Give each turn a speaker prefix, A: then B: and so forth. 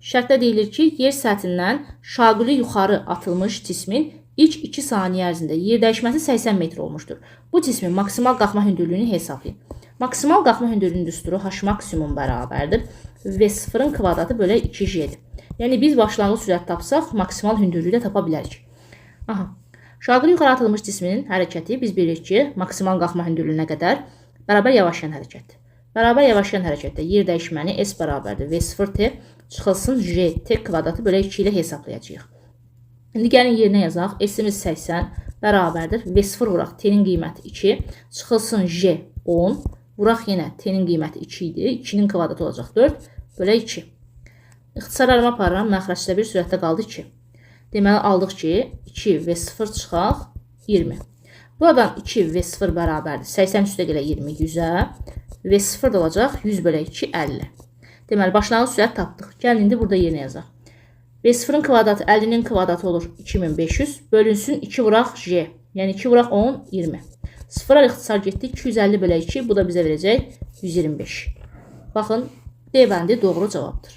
A: Şərtdə deyilir ki, yer səthindən şaquli yuxarı atılmış cismin ilk 2 saniyə ərzində yer dəyişməsi 80 metr olmuşdur. Bu cismin maksimal qalxma hündürlüyünü hesablayın. Maksimal qalxma hündürlüyünün düsturu h maksimum bərabərdir. V0-ın kvadratı bölə 2J'dir. Yəni biz başlanğıc sürət tapsaq, maksimal hündürlüyü də tapa bilərik. Aha. Şaquli yuxarı atılmış cisminin hərəkəti biz bilirik ki, maksimal qalxma hündürlüyünə qədər bərabər yavaşlayan hərəkətdir. Bərabər yavaşlayan hərəkətdə yer dəyişməni S bərabərdir. V0T çıxılsın JT kvadratı bölə 2 ilə hesablayacağıq. İndi gəlin yerinə yazaq. S-imiz 80 bərabərdir. V0 vuraq. T-nin qiyməti 2. Çıxılsın J 10. Vuraq yenə. T-nin qiyməti 2 idi. 2-nin kvadratı olacaq 4 bölə 2. İxtisarlarıma aparıram. Məxrəcdə bir sürətdə qaldı 2. Deməli aldıq ki 2 V0 çıxaq 20. Buradan 2 V0 bərabərdir. 80 üstə gələ 20 100-ə. V0 da olacaq 100 bölə 2 50. Deməli başlanğıc sürət tapdıq. Gəlin indi burada yerinə yazaq. V0-ın kvadratı 50-nin kvadratı olur 2500. Bölünsün 2 vuraq J. Yəni 2 vuraq 10 20. Sıfıra ixtisar getdi 250 bölə 2. Bu da bizə verəcək 125. Baxın D bəndi doğru cavabdır.